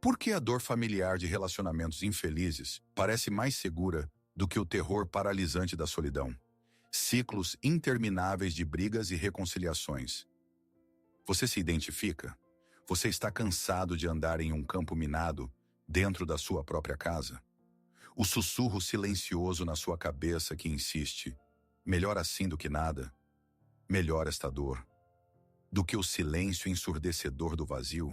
Por que a dor familiar de relacionamentos infelizes parece mais segura do que o terror paralisante da solidão? Ciclos intermináveis de brigas e reconciliações. Você se identifica? Você está cansado de andar em um campo minado dentro da sua própria casa? O sussurro silencioso na sua cabeça que insiste: melhor assim do que nada, melhor esta dor, do que o silêncio ensurdecedor do vazio?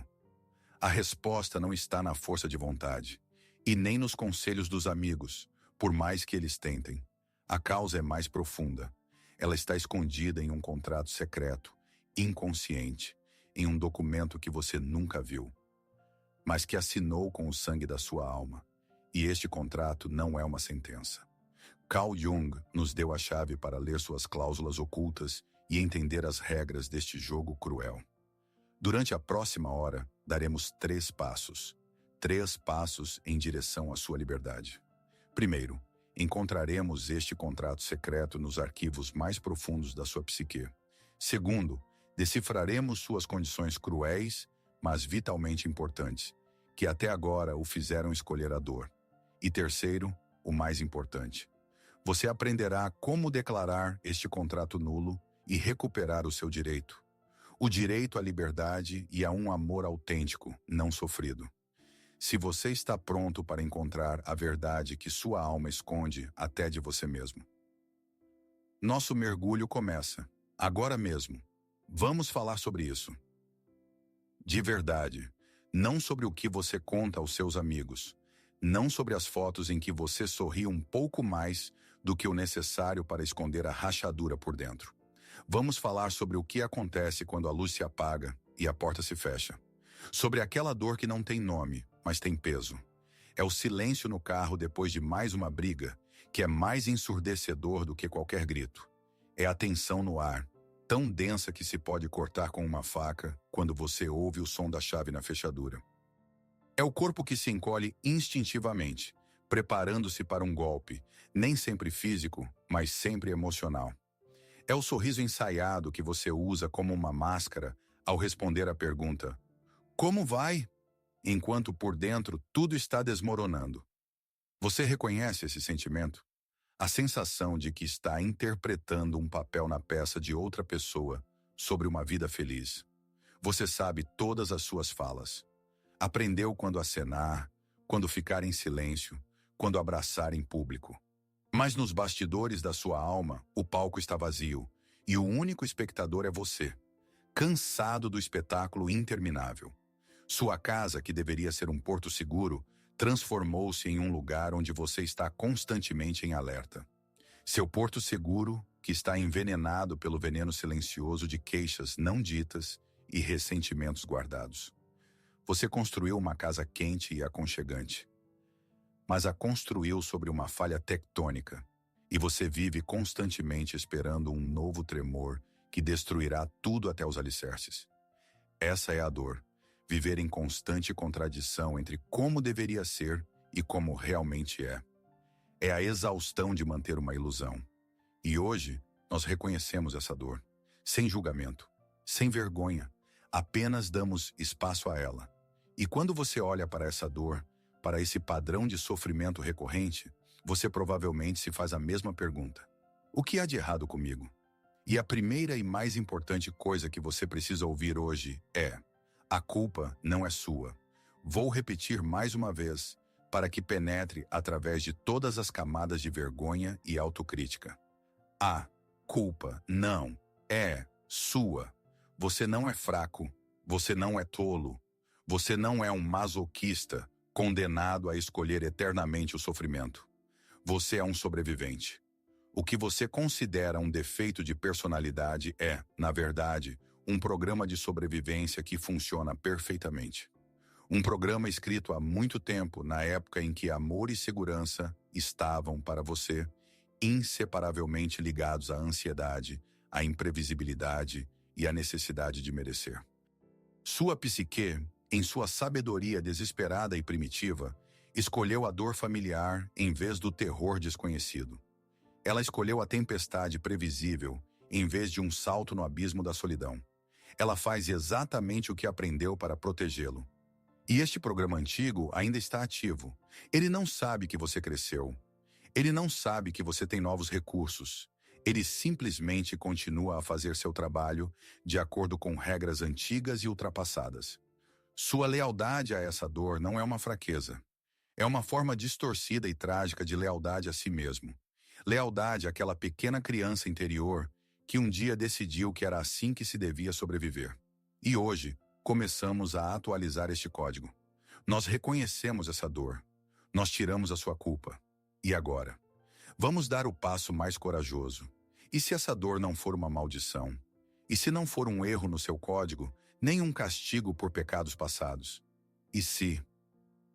A resposta não está na força de vontade, e nem nos conselhos dos amigos, por mais que eles tentem. A causa é mais profunda. Ela está escondida em um contrato secreto, inconsciente, em um documento que você nunca viu, mas que assinou com o sangue da sua alma. E este contrato não é uma sentença. Carl Jung nos deu a chave para ler suas cláusulas ocultas e entender as regras deste jogo cruel. Durante a próxima hora, daremos 3 passos. 3 passos em direção à sua liberdade. Primeiro, encontraremos este contrato secreto nos arquivos mais profundos da sua psique. Segundo, decifraremos suas condições cruéis, mas vitalmente importantes, que até agora o fizeram escolher a dor. E terceiro, o mais importante, você aprenderá como declarar este contrato nulo e recuperar o seu direito. O direito à liberdade e a um amor autêntico, não sofrido. Se você está pronto para encontrar a verdade que sua alma esconde até de você mesmo. Nosso mergulho começa, agora mesmo. Vamos falar sobre isso. De verdade, não sobre o que você conta aos seus amigos, não sobre as fotos em que você sorri um pouco mais do que o necessário para esconder a rachadura por dentro. Vamos falar sobre o que acontece quando a luz se apaga e a porta se fecha. Sobre aquela dor que não tem nome, mas tem peso. É o silêncio no carro depois de mais uma briga, que é mais ensurdecedor do que qualquer grito. É a tensão no ar, tão densa que se pode cortar com uma faca quando você ouve o som da chave na fechadura. É o corpo que se encolhe instintivamente, preparando-se para um golpe, nem sempre físico, mas sempre emocional. É o sorriso ensaiado que você usa como uma máscara ao responder à pergunta: como vai? Enquanto por dentro tudo está desmoronando. Você reconhece esse sentimento? A sensação de que está interpretando um papel na peça de outra pessoa sobre uma vida feliz. Você sabe todas as suas falas. Aprendeu quando acenar, quando ficar em silêncio, quando abraçar em público. Mas nos bastidores da sua alma, o palco está vazio, e o único espectador é você, cansado do espetáculo interminável. Sua casa, que deveria ser um porto seguro, transformou-se em um lugar onde você está constantemente em alerta. Seu porto seguro, que está envenenado pelo veneno silencioso de queixas não ditas e ressentimentos guardados. Você construiu uma casa quente e aconchegante, mas a construiu sobre uma falha tectônica, e você vive constantemente esperando um novo tremor que destruirá tudo até os alicerces. Essa é a dor, viver em constante contradição entre como deveria ser e como realmente é. É a exaustão de manter uma ilusão. E hoje, nós reconhecemos essa dor, sem julgamento, sem vergonha, apenas damos espaço a ela. E quando você olha para essa dor, para esse padrão de sofrimento recorrente, você provavelmente se faz a mesma pergunta: o que há de errado comigo? E a primeira e mais importante coisa que você precisa ouvir hoje é: a culpa não é sua. Vou repetir mais uma vez, para que penetre através de todas as camadas de vergonha e autocrítica. A culpa não é sua. Você não é fraco. Você não é tolo. Você não é um masoquista condenado a escolher eternamente o sofrimento. Você é um sobrevivente. O que você considera um defeito de personalidade é, na verdade, um programa de sobrevivência que funciona perfeitamente. Um programa escrito há muito tempo, na época em que amor e segurança estavam, para você, inseparavelmente ligados à ansiedade, à imprevisibilidade e à necessidade de merecer. Sua psique, em sua sabedoria desesperada e primitiva, escolheu a dor familiar em vez do terror desconhecido. Ela escolheu a tempestade previsível em vez de um salto no abismo da solidão. Ela faz exatamente o que aprendeu para protegê-lo. E este programa antigo ainda está ativo. Ele não sabe que você cresceu. Ele não sabe que você tem novos recursos. Ele simplesmente continua a fazer seu trabalho de acordo com regras antigas e ultrapassadas. Sua lealdade a essa dor não é uma fraqueza. É uma forma distorcida e trágica de lealdade a si mesmo. Lealdade àquela pequena criança interior que um dia decidiu que era assim que se devia sobreviver. E hoje, começamos a atualizar este código. Nós reconhecemos essa dor. Nós tiramos a sua culpa. E agora? Vamos dar o passo mais corajoso. E se essa dor não for uma maldição? E se não for um erro no seu código, nem um castigo por pecados passados? E se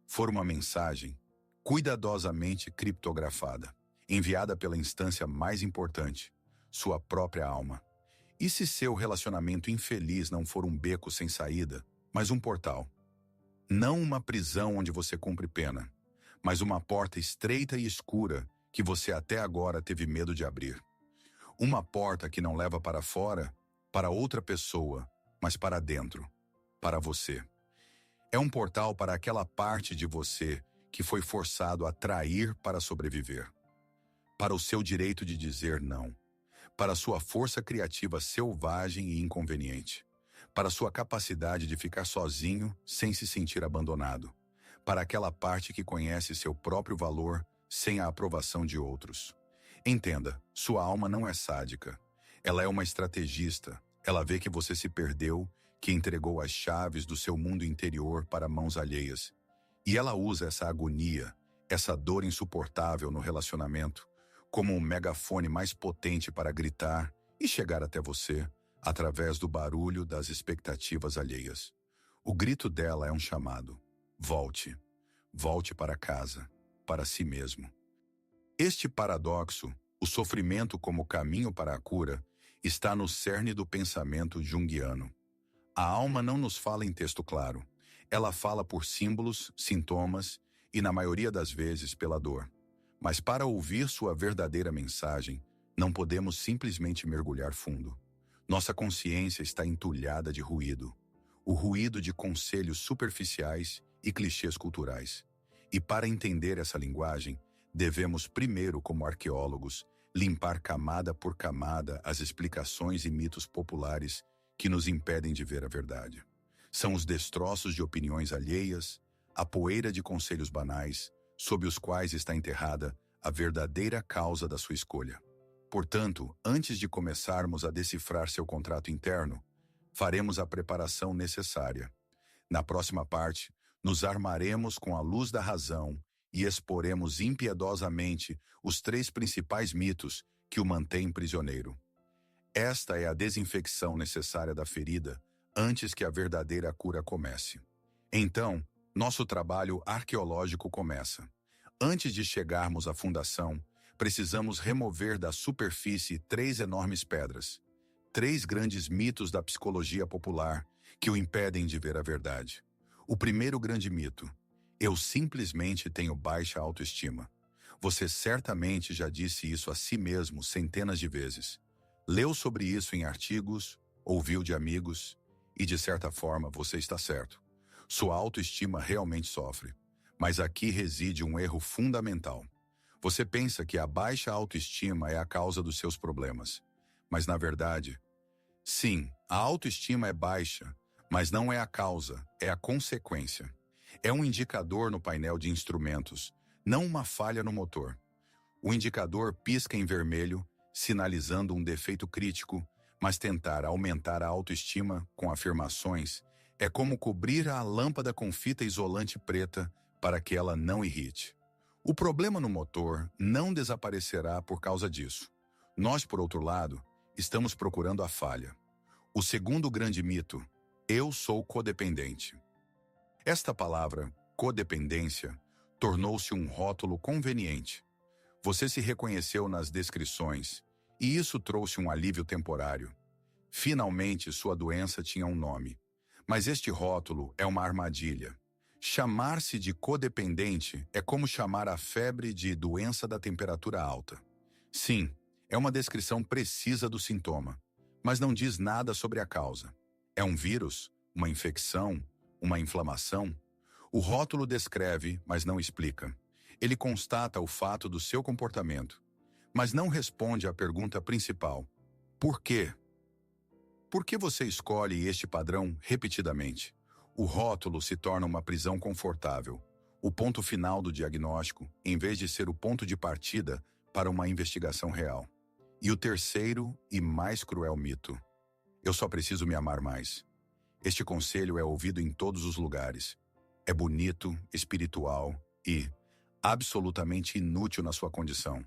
for uma mensagem cuidadosamente criptografada, enviada pela instância mais importante, sua própria alma? E se seu relacionamento infeliz não for um beco sem saída, mas um portal? Não uma prisão onde você cumpre pena, mas uma porta estreita e escura que você até agora teve medo de abrir. Uma porta que não leva para fora, para outra pessoa, mas para dentro, para você. É um portal para aquela parte de você que foi forçado a trair para sobreviver. Para o seu direito de dizer não. Para sua força criativa selvagem e inconveniente. Para sua capacidade de ficar sozinho sem se sentir abandonado. Para aquela parte que conhece seu próprio valor sem a aprovação de outros. Entenda, sua alma não é sádica. Ela é uma estrategista. Ela vê que você se perdeu, que entregou as chaves do seu mundo interior para mãos alheias. E ela usa essa agonia, essa dor insuportável no relacionamento, como um megafone mais potente para gritar e chegar até você, através do barulho das expectativas alheias. O grito dela é um chamado. Volte. Volte para casa, para si mesmo. Este paradoxo, o sofrimento como caminho para a cura, está no cerne do pensamento junguiano. A alma não nos fala em texto claro. Ela fala por símbolos, sintomas e, na maioria das vezes, pela dor. Mas para ouvir sua verdadeira mensagem, não podemos simplesmente mergulhar fundo. Nossa consciência está entulhada de ruído. O ruído de conselhos superficiais e clichês culturais. E para entender essa linguagem, devemos primeiro, como arqueólogos, limpar camada por camada as explicações e mitos populares que nos impedem de ver a verdade. São os destroços de opiniões alheias, a poeira de conselhos banais, sob os quais está enterrada a verdadeira causa da sua escolha. Portanto, antes de começarmos a decifrar seu contrato interno, faremos a preparação necessária. Na próxima parte, nos armaremos com a luz da razão e exporemos impiedosamente os 3 principais mitos que o mantêm prisioneiro. Esta é a desinfecção necessária da ferida antes que a verdadeira cura comece. Então, nosso trabalho arqueológico começa. Antes de chegarmos à fundação, precisamos remover da superfície 3 enormes pedras, 3 grandes mitos da psicologia popular que o impedem de ver a verdade. O primeiro grande mito: eu simplesmente tenho baixa autoestima. Você certamente já disse isso a si mesmo centenas de vezes. Leu sobre isso em artigos, ouviu de amigos, e de certa forma você está certo. Sua autoestima realmente sofre. Mas aqui reside um erro fundamental. Você pensa que a baixa autoestima é a causa dos seus problemas. Mas na verdade, sim, a autoestima é baixa, mas não é a causa, é a consequência. É um indicador no painel de instrumentos, não uma falha no motor. O indicador pisca em vermelho, sinalizando um defeito crítico, mas tentar aumentar a autoestima com afirmações é como cobrir a lâmpada com fita isolante preta para que ela não irrite. O problema no motor não desaparecerá por causa disso. Nós, por outro lado, estamos procurando a falha. O segundo grande mito: eu sou codependente. Esta palavra, codependência, tornou-se um rótulo conveniente. Você se reconheceu nas descrições, e isso trouxe um alívio temporário. Finalmente, sua doença tinha um nome. Mas este rótulo é uma armadilha. Chamar-se de codependente é como chamar a febre de doença da temperatura alta. Sim, é uma descrição precisa do sintoma, mas não diz nada sobre a causa. É um vírus? Uma infecção? Uma inflamação? O rótulo descreve, mas não explica. Ele constata o fato do seu comportamento, mas não responde à pergunta principal: por quê? Por que você escolhe este padrão repetidamente? O rótulo se torna uma prisão confortável, o ponto final do diagnóstico, em vez de ser o ponto de partida para uma investigação real. E o terceiro e mais cruel mito: eu só preciso me amar mais. Este conselho é ouvido em todos os lugares. É bonito, espiritual e absolutamente inútil na sua condição,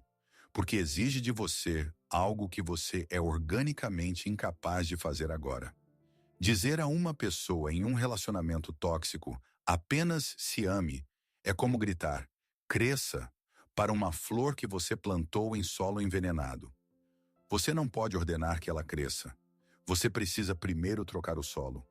porque exige de você algo que você é organicamente incapaz de fazer agora. Dizer a uma pessoa em um relacionamento tóxico apenas se ame é como gritar: cresça, para uma flor que você plantou em solo envenenado. Você não pode ordenar que ela cresça. Você precisa primeiro trocar o solo.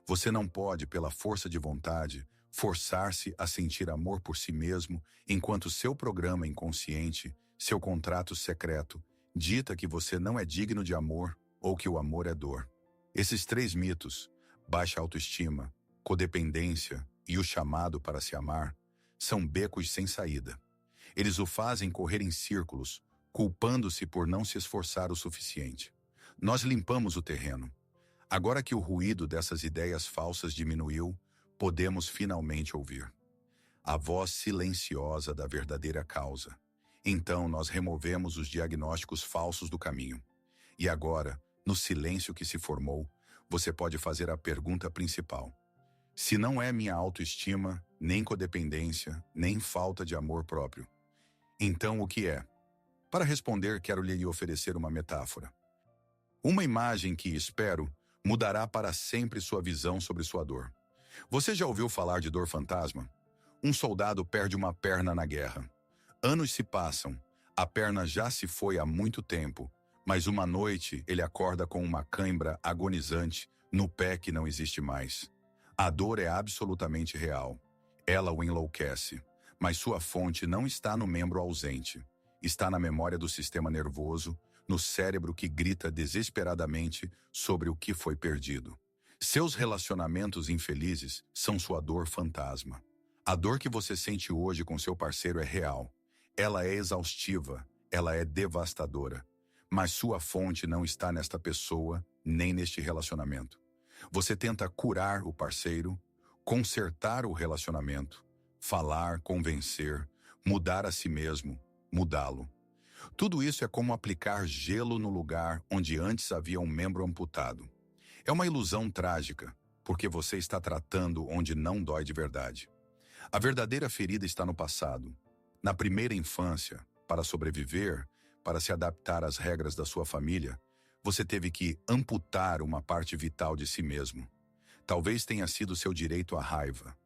Você não pode, pela força de vontade, forçar-se a sentir amor por si mesmo, enquanto seu programa inconsciente, seu contrato secreto, dita que você não é digno de amor ou que o amor é dor. Esses três mitos, baixa autoestima, codependência e o chamado para se amar, são becos sem saída. Eles o fazem correr em círculos, culpando-se por não se esforçar o suficiente. Nós limpamos o terreno. Agora que o ruído dessas ideias falsas diminuiu, podemos finalmente ouvir a voz silenciosa da verdadeira causa. Então nós removemos os diagnósticos falsos do caminho. E agora, no silêncio que se formou, você pode fazer a pergunta principal: se não é minha autoestima, nem codependência, nem falta de amor próprio, então o que é? Para responder, quero lhe oferecer uma metáfora. Uma imagem que, espero, mudará para sempre sua visão sobre sua dor. Você já ouviu falar de dor fantasma? Um soldado perde uma perna na guerra. Anos se passam, a perna já se foi há muito tempo, mas uma noite ele acorda com uma cãibra agonizante no pé que não existe mais. A dor é absolutamente real. Ela o enlouquece, mas sua fonte não está no membro ausente. Está na memória do sistema nervoso, no cérebro que grita desesperadamente sobre o que foi perdido. Seus relacionamentos infelizes são sua dor fantasma. A dor que você sente hoje com seu parceiro é real. Ela é exaustiva, ela é devastadora. Mas sua fonte não está nesta pessoa, nem neste relacionamento. Você tenta curar o parceiro, consertar o relacionamento, falar, convencer, mudar a si mesmo, mudá-lo. Tudo isso é como aplicar gelo no lugar onde antes havia um membro amputado. É uma ilusão trágica, porque você está tratando onde não dói de verdade. A verdadeira ferida está no passado. Na primeira infância, para sobreviver, para se adaptar às regras da sua família, você teve que amputar uma parte vital de si mesmo. Talvez tenha sido seu direito à raiva,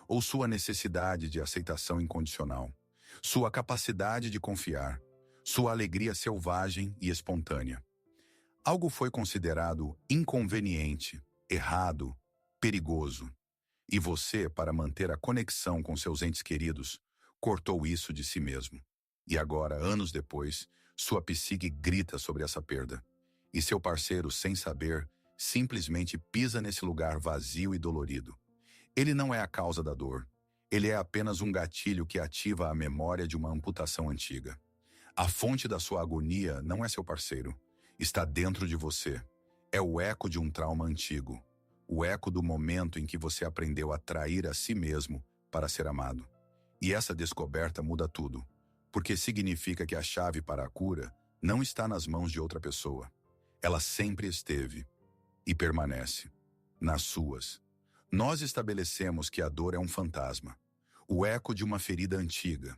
ou sua necessidade de aceitação incondicional, sua capacidade de confiar, sua alegria selvagem e espontânea. Algo foi considerado inconveniente, errado, perigoso. E você, para manter a conexão com seus entes queridos, cortou isso de si mesmo. E agora, anos depois, sua psique grita sobre essa perda. E seu parceiro, sem saber, simplesmente pisa nesse lugar vazio e dolorido. Ele não é a causa da dor. Ele é apenas um gatilho que ativa a memória de uma amputação antiga. A fonte da sua agonia não é seu parceiro. Está dentro de você. É o eco de um trauma antigo. O eco do momento em que você aprendeu a trair a si mesmo para ser amado. E essa descoberta muda tudo, porque significa que a chave para a cura não está nas mãos de outra pessoa. Ela sempre esteve e permanece nas suas. Nós estabelecemos que a dor é um fantasma, o eco de uma ferida antiga.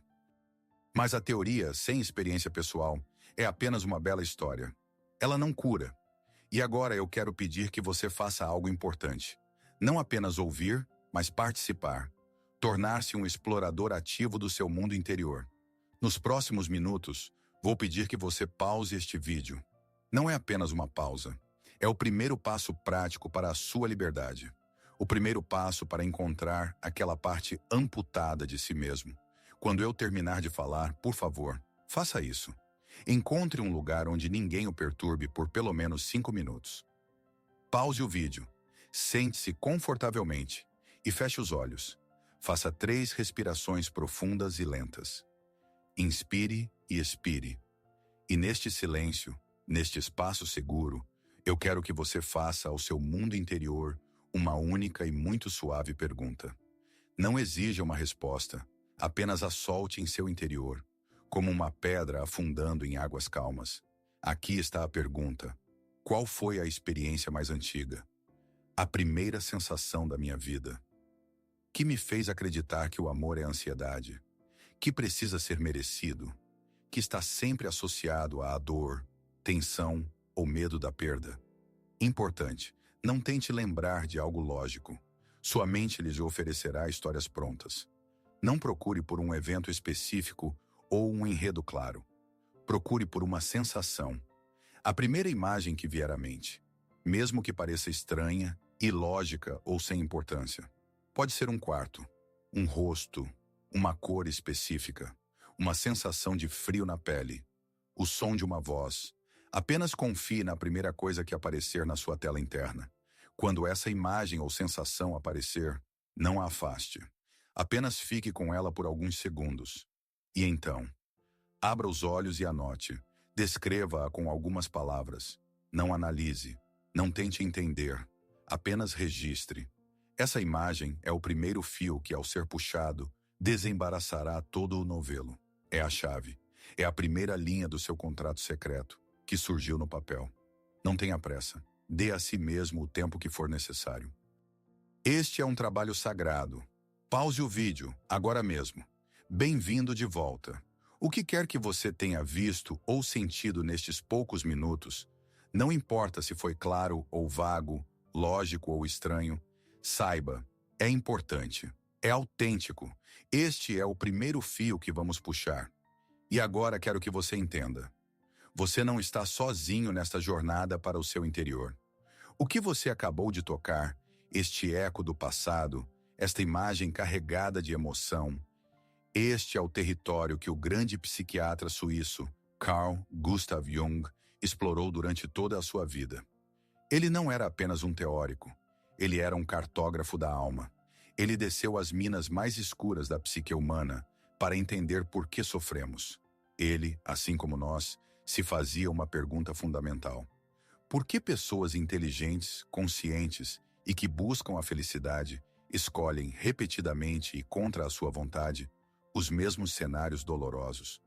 Mas a teoria, sem experiência pessoal, é apenas uma bela história. Ela não cura. E agora eu quero pedir que você faça algo importante. Não apenas ouvir, mas participar. Tornar-se um explorador ativo do seu mundo interior. Nos próximos minutos, vou pedir que você pause este vídeo. Não é apenas uma pausa. É o primeiro passo prático para a sua liberdade. O primeiro passo para encontrar aquela parte amputada de si mesmo. Quando eu terminar de falar, por favor, faça isso. Encontre um lugar onde ninguém o perturbe por pelo menos 5 minutos. Pause o vídeo, sente-se confortavelmente e feche os olhos. Faça 3 respirações profundas e lentas. Inspire e expire. E neste silêncio, neste espaço seguro, eu quero que você faça ao seu mundo interior uma única e muito suave pergunta. Não exija uma resposta, apenas a solte em seu interior, como uma pedra afundando em águas calmas. Aqui está a pergunta: qual foi a experiência mais antiga? A primeira sensação da minha vida? Que me fez acreditar que o amor é ansiedade, que precisa ser merecido, que está sempre associado à dor, tensão ou medo da perda? Importante, não tente lembrar de algo lógico. Sua mente lhes oferecerá histórias prontas. Não procure por um evento específico ou um enredo claro. Procure por uma sensação. A primeira imagem que vier à mente, mesmo que pareça estranha, ilógica ou sem importância. Pode ser um quarto, um rosto, uma cor específica, uma sensação de frio na pele, o som de uma voz. Apenas confie na primeira coisa que aparecer na sua tela interna. Quando essa imagem ou sensação aparecer, não a afaste. Apenas fique com ela por alguns segundos. E então, abra os olhos e anote. Descreva-a com algumas palavras. Não analise. Não tente entender. Apenas registre. Essa imagem é o primeiro fio que, ao ser puxado, desembaraçará todo o novelo. É a chave. É a primeira linha do seu contrato secreto, que surgiu no papel. Não tenha pressa. Dê a si mesmo o tempo que for necessário. Este é um trabalho sagrado. Pause o vídeo, agora mesmo. Bem-vindo de volta. O que quer que você tenha visto ou sentido nestes poucos minutos, não importa se foi claro ou vago, lógico ou estranho, saiba, é importante, é autêntico. Este é o primeiro fio que vamos puxar. E agora quero que você entenda. Você não está sozinho nesta jornada para o seu interior. O que você acabou de tocar, este eco do passado, esta imagem carregada de emoção, este é o território que o grande psiquiatra suíço, Carl Gustav Jung, explorou durante toda a sua vida. Ele não era apenas um teórico, ele era um cartógrafo da alma. Ele desceu às minas mais escuras da psique humana para entender por que sofremos. Ele, assim como nós, se fazia uma pergunta fundamental. Por que pessoas inteligentes, conscientes e que buscam a felicidade escolhem repetidamente e contra a sua vontade os mesmos cenários dolorosos?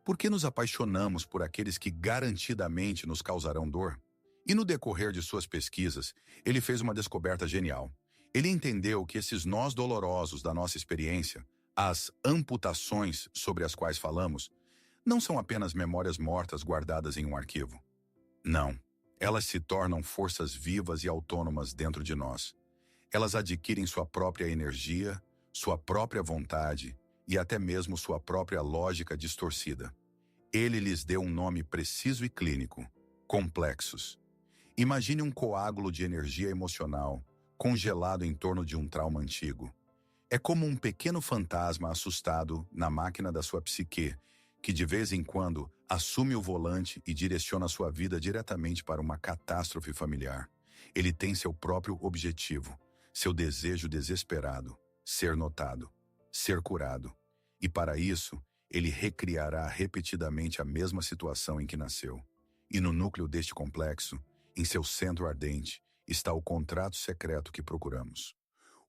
Por que nos apaixonamos por aqueles que garantidamente nos causarão dor? E no decorrer de suas pesquisas, ele fez uma descoberta genial. Ele entendeu que esses nós dolorosos da nossa experiência, as amputações sobre as quais falamos, não são apenas memórias mortas guardadas em um arquivo. Não, elas se tornam forças vivas e autônomas dentro de nós. Elas adquirem sua própria energia, sua própria vontade e até mesmo sua própria lógica distorcida. Ele lhes deu um nome preciso e clínico: complexos. Imagine um coágulo de energia emocional congelado em torno de um trauma antigo. É como um pequeno fantasma assustado na máquina da sua psique, que de vez em quando assume o volante e direciona sua vida diretamente para uma catástrofe familiar. Ele tem seu próprio objetivo, seu desejo desesperado: ser notado, ser curado. E para isso, ele recriará repetidamente a mesma situação em que nasceu. E no núcleo deste complexo, em seu centro ardente, está o contrato secreto que procuramos.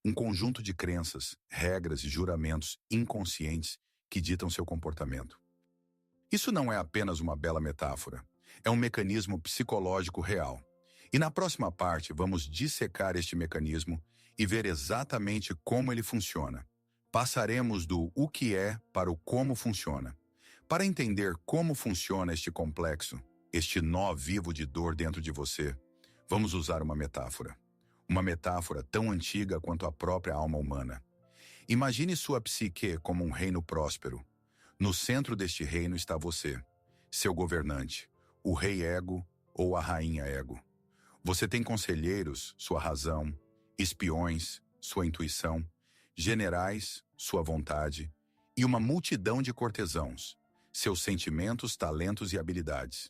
Um conjunto de crenças, regras e juramentos inconscientes que ditam seu comportamento. Isso não é apenas uma bela metáfora, é um mecanismo psicológico real. E na próxima parte vamos dissecar este mecanismo e ver exatamente como ele funciona. Passaremos do o que é para o como funciona. Para entender como funciona este complexo, este nó vivo de dor dentro de você, vamos usar uma metáfora. Uma metáfora tão antiga quanto a própria alma humana. Imagine sua psique como um reino próspero. No centro deste reino está você, seu governante, o rei ego ou a rainha ego. Você tem conselheiros, sua razão, espiões, sua intuição, generais, sua vontade, e uma multidão de cortesãos, seus sentimentos, talentos e habilidades.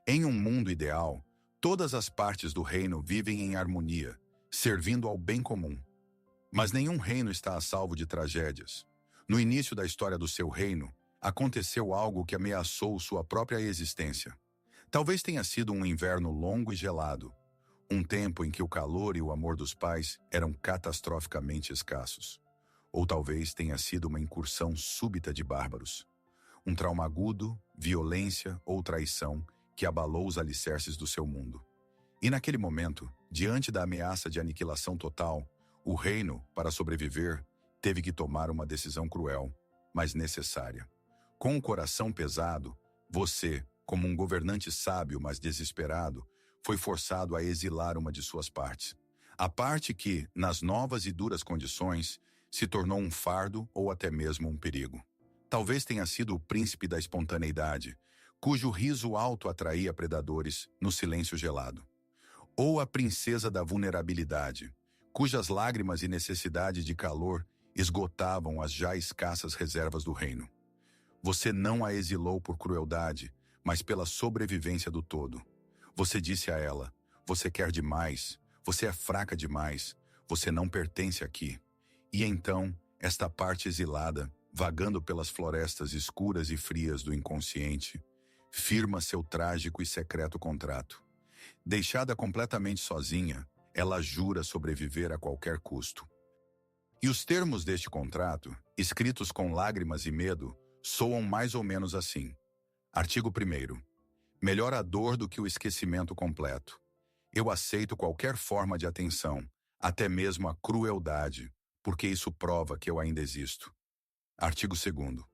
Em um mundo ideal, todas as partes do reino vivem em harmonia, servindo ao bem comum. Mas nenhum reino está a salvo de tragédias. No início da história do seu reino, aconteceu algo que ameaçou sua própria existência. Talvez tenha sido um inverno longo e gelado, um tempo em que o calor e o amor dos pais eram catastroficamente escassos. Ou talvez tenha sido uma incursão súbita de bárbaros. Um trauma agudo, violência ou traição que abalou os alicerces do seu mundo. E naquele momento, diante da ameaça de aniquilação total, o reino, para sobreviver, teve que tomar uma decisão cruel, mas necessária. Com o coração pesado, você, como um governante sábio, mas desesperado, foi forçado a exilar uma de suas partes. A parte que, nas novas e duras condições, se tornou um fardo ou até mesmo um perigo. Talvez tenha sido o príncipe da espontaneidade, cujo riso alto atraía predadores no silêncio gelado. Ou a princesa da vulnerabilidade, cujas lágrimas e necessidade de calor esgotavam as já escassas reservas do reino. Você não a exilou por crueldade, mas pela sobrevivência do todo. Você disse a ela: você quer demais, você é fraca demais, você não pertence aqui. E então, esta parte exilada, vagando pelas florestas escuras e frias do inconsciente, firma seu trágico e secreto contrato. Deixada completamente sozinha, ela jura sobreviver a qualquer custo. E os termos deste contrato, escritos com lágrimas e medo, soam mais ou menos assim. Artigo 1º. Melhor a dor do que o esquecimento completo. Eu aceito qualquer forma de atenção, até mesmo a crueldade, porque isso prova que eu ainda existo. Artigo 2º.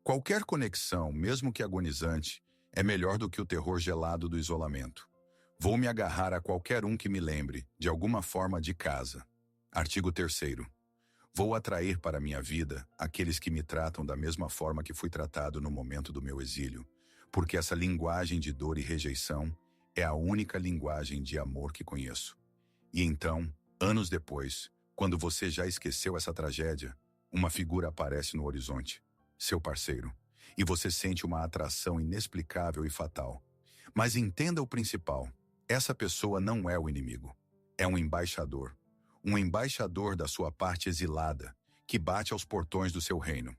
Qualquer conexão, mesmo que agonizante, é melhor do que o terror gelado do isolamento. Vou me agarrar a qualquer um que me lembre, de alguma forma, de casa. Artigo 3º. Vou atrair para minha vida aqueles que me tratam da mesma forma que fui tratado no momento do meu exílio, porque essa linguagem de dor e rejeição é a única linguagem de amor que conheço. E então, anos depois, quando você já esqueceu essa tragédia, uma figura aparece no horizonte, seu parceiro, e você sente uma atração inexplicável e fatal. Mas entenda o principal: essa pessoa não é o inimigo, é um embaixador da sua parte exilada, que bate aos portões do seu reino.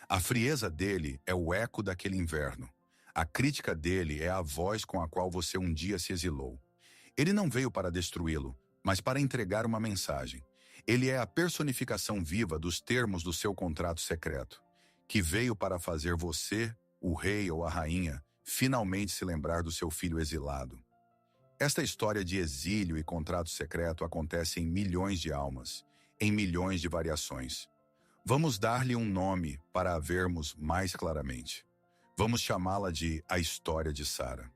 A frieza dele é o eco daquele inverno. A crítica dele é a voz com a qual você um dia se exilou. Ele não veio para destruí-lo, mas para entregar uma mensagem. Ele é a personificação viva dos termos do seu contrato secreto, que veio para fazer você, o rei ou a rainha, finalmente se lembrar do seu filho exilado. Esta história de exílio e contrato secreto acontece em milhões de almas, em milhões de variações. Vamos dar-lhe um nome para a vermos mais claramente. Vamos chamá-la de A História de Sara.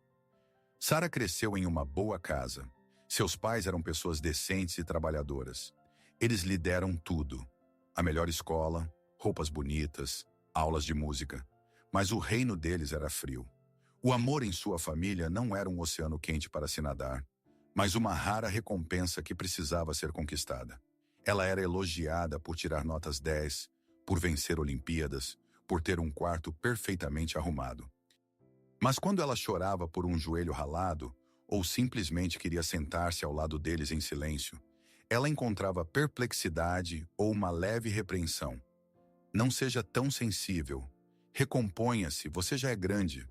Sara cresceu em uma boa casa. Seus pais eram pessoas decentes e trabalhadoras. Eles lhe deram tudo: a melhor escola, roupas bonitas, aulas de música. Mas o reino deles era frio. O amor em sua família não era um oceano quente para se nadar, mas uma rara recompensa que precisava ser conquistada. Ela era elogiada por tirar notas 10, por vencer Olimpíadas, por ter um quarto perfeitamente arrumado. Mas quando ela chorava por um joelho ralado, ou simplesmente queria sentar-se ao lado deles em silêncio, ela encontrava perplexidade ou uma leve repreensão. Não seja tão sensível. Recomponha-se, você já é grande.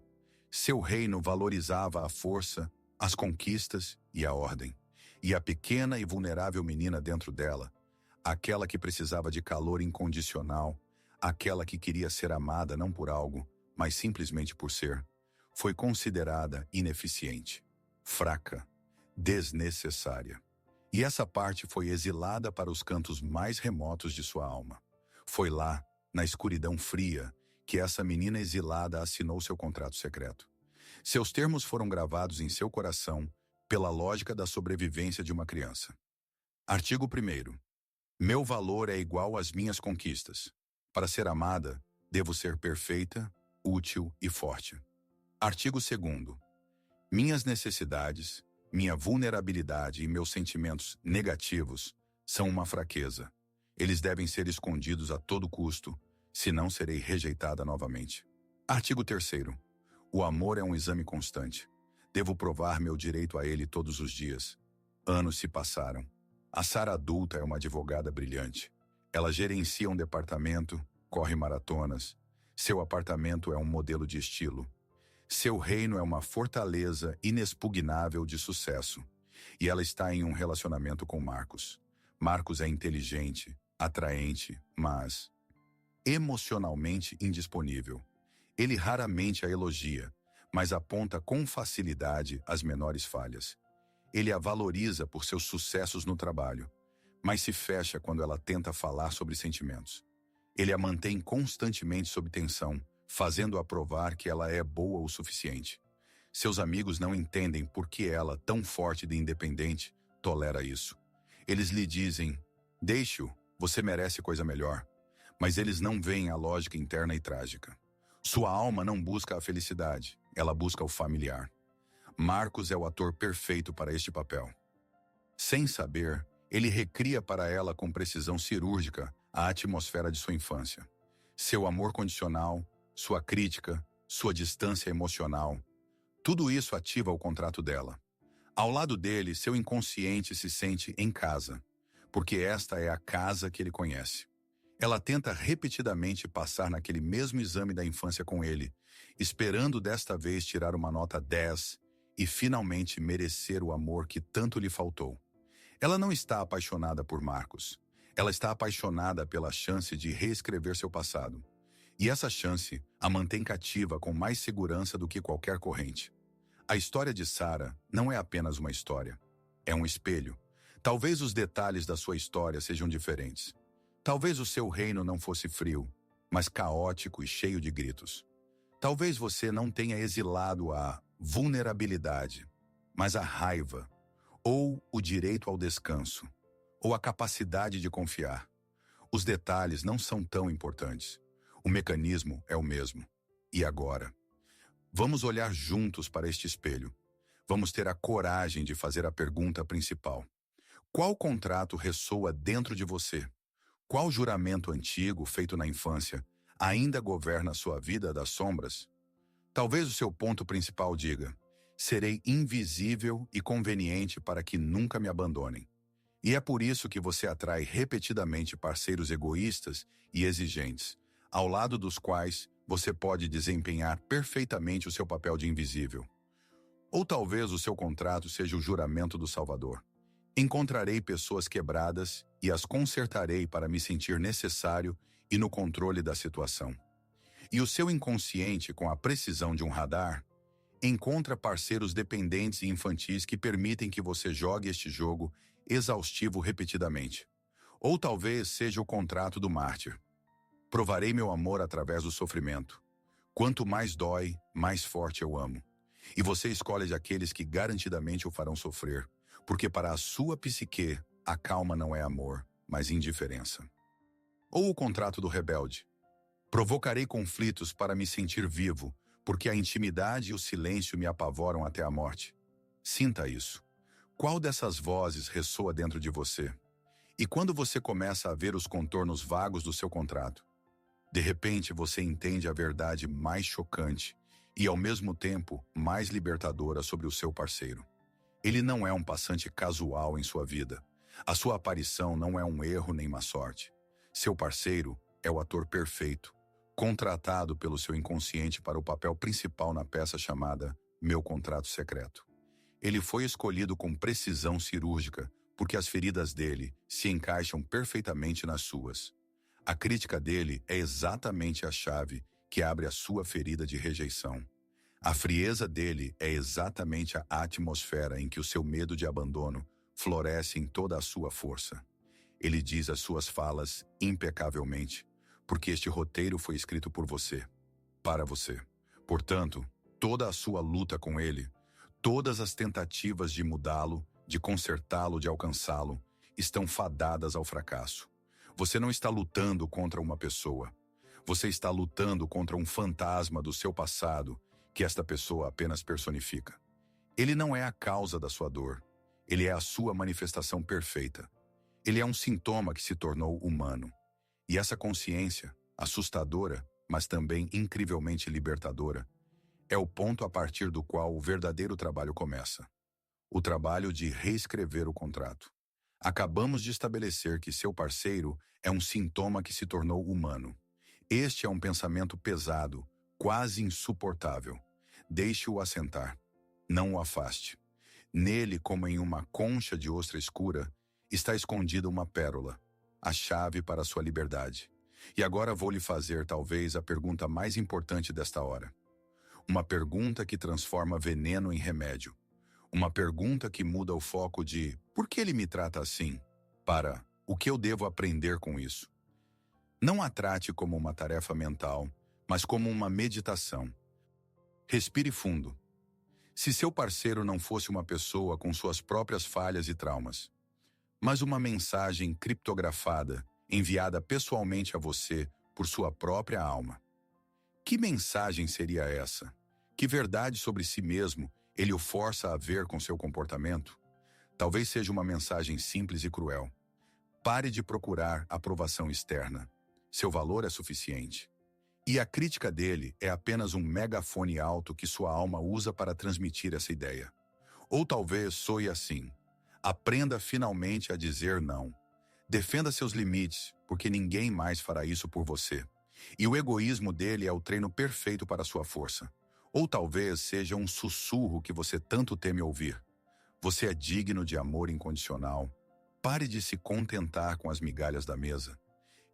Seu reino valorizava a força, as conquistas e a ordem. E a pequena e vulnerável menina dentro dela, aquela que precisava de calor incondicional, aquela que queria ser amada não por algo, mas simplesmente por ser, foi considerada ineficiente, fraca, desnecessária. E essa parte foi exilada para os cantos mais remotos de sua alma. Foi lá, na escuridão fria, que essa menina exilada assinou seu contrato secreto. Seus termos foram gravados em seu coração pela lógica da sobrevivência de uma criança. Artigo 1º. Meu valor é igual às minhas conquistas. Para ser amada, devo ser perfeita, útil e forte. Artigo 2º. Minhas necessidades, minha vulnerabilidade e meus sentimentos negativos são uma fraqueza. Eles devem ser escondidos a todo custo, senão serei rejeitada novamente. Artigo 3º. O amor é um exame constante. Devo provar meu direito a ele todos os dias. Anos se passaram. A Sara adulta é uma advogada brilhante. Ela gerencia um departamento, corre maratonas. Seu apartamento é um modelo de estilo. Seu reino é uma fortaleza inexpugnável de sucesso. E ela está em um relacionamento com Marcos. Marcos é inteligente, atraente, mas emocionalmente indisponível. Ele raramente a elogia, mas aponta com facilidade as menores falhas. Ele a valoriza por seus sucessos no trabalho, mas se fecha quando ela tenta falar sobre sentimentos. Ele a mantém constantemente sob tensão, fazendo-a provar que ela é boa o suficiente. Seus amigos não entendem por que ela, tão forte e independente, tolera isso. Eles lhe dizem, deixe-o, você merece coisa melhor. Mas eles não veem a lógica interna e trágica. Sua alma não busca a felicidade, ela busca o familiar. Marcos é o ator perfeito para este papel. Sem saber, ele recria para ela com precisão cirúrgica a atmosfera de sua infância. Seu amor condicional, sua crítica, sua distância emocional, tudo isso ativa o contrato dela. Ao lado dele, seu inconsciente se sente em casa, porque esta é a casa que ele conhece. Ela tenta repetidamente passar naquele mesmo exame da infância com ele, esperando desta vez tirar uma nota 10 e finalmente merecer o amor que tanto lhe faltou. Ela não está apaixonada por Marcos. Ela está apaixonada pela chance de reescrever seu passado. E essa chance a mantém cativa com mais segurança do que qualquer corrente. A história de Sara não é apenas uma história. É um espelho. Talvez os detalhes da sua história sejam diferentes. Talvez o seu reino não fosse frio, mas caótico e cheio de gritos. Talvez você não tenha exilado a vulnerabilidade, mas a raiva, ou o direito ao descanso, ou a capacidade de confiar. Os detalhes não são tão importantes. O mecanismo é o mesmo. E agora? Vamos olhar juntos para este espelho. Vamos ter a coragem de fazer a pergunta principal. Qual contrato ressoa dentro de você? Qual juramento antigo, feito na infância, ainda governa sua vida das sombras? Talvez o seu ponto principal diga, serei invisível e conveniente para que nunca me abandonem. E é por isso que você atrai repetidamente parceiros egoístas e exigentes, ao lado dos quais você pode desempenhar perfeitamente o seu papel de invisível. Ou talvez o seu contrato seja o juramento do Salvador. Encontrarei pessoas quebradas e as consertarei para me sentir necessário e no controle da situação. E o seu inconsciente, com a precisão de um radar, encontra parceiros dependentes e infantis que permitem que você jogue este jogo exaustivo repetidamente. Ou talvez seja o contrato do mártir. Provarei meu amor através do sofrimento. Quanto mais dói, mais forte eu amo. E você escolhe de aqueles que garantidamente o farão sofrer, porque para a sua psique, a calma não é amor, mas indiferença. Ou o contrato do rebelde. Provocarei conflitos para me sentir vivo, porque a intimidade e o silêncio me apavoram até a morte. Sinta isso. Qual dessas vozes ressoa dentro de você? E quando você começa a ver os contornos vagos do seu contrato, de repente você entende a verdade mais chocante e, ao mesmo tempo, mais libertadora sobre o seu parceiro. Ele não é um passante casual em sua vida. A sua aparição não é um erro nem má sorte. Seu parceiro é o ator perfeito, contratado pelo seu inconsciente para o papel principal na peça chamada Meu Contrato Secreto. Ele foi escolhido com precisão cirúrgica porque as feridas dele se encaixam perfeitamente nas suas. A crítica dele é exatamente a chave que abre a sua ferida de rejeição. A frieza dele é exatamente a atmosfera em que o seu medo de abandono floresce em toda a sua força. Ele diz as suas falas impecavelmente, porque este roteiro foi escrito por você, para você. Portanto, toda a sua luta com ele, todas as tentativas de mudá-lo, de consertá-lo, de alcançá-lo, estão fadadas ao fracasso. Você não está lutando contra uma pessoa. Você está lutando contra um fantasma do seu passado que esta pessoa apenas personifica. Ele não é a causa da sua dor. Ele é a sua manifestação perfeita. Ele é um sintoma que se tornou humano. E essa consciência, assustadora, mas também incrivelmente libertadora, é o ponto a partir do qual o verdadeiro trabalho começa. O trabalho de reescrever o contrato. Acabamos de estabelecer que seu parceiro é um sintoma que se tornou humano. Este é um pensamento pesado, quase insuportável. Deixe-o assentar. Não o afaste. Nele, como em uma concha de ostra escura, está escondida uma pérola, a chave para a sua liberdade. E agora vou lhe fazer talvez a pergunta mais importante desta hora. Uma pergunta que transforma veneno em remédio. Uma pergunta que muda o foco de "por que ele me trata assim?" para "o que eu devo aprender com isso?" Não a trate como uma tarefa mental, mas como uma meditação. Respire fundo. Se seu parceiro não fosse uma pessoa com suas próprias falhas e traumas, mas uma mensagem criptografada enviada pessoalmente a você por sua própria alma, que mensagem seria essa? Que verdade sobre si mesmo ele o força a ver com seu comportamento? Talvez seja uma mensagem simples e cruel. Pare de procurar aprovação externa. Seu valor é suficiente. E a crítica dele é apenas um megafone alto que sua alma usa para transmitir essa ideia. Ou talvez soe assim: aprenda finalmente a dizer não. Defenda seus limites, porque ninguém mais fará isso por você. E o egoísmo dele é o treino perfeito para sua força. Ou talvez seja um sussurro que você tanto teme ouvir. Você é digno de amor incondicional. Pare de se contentar com as migalhas da mesa.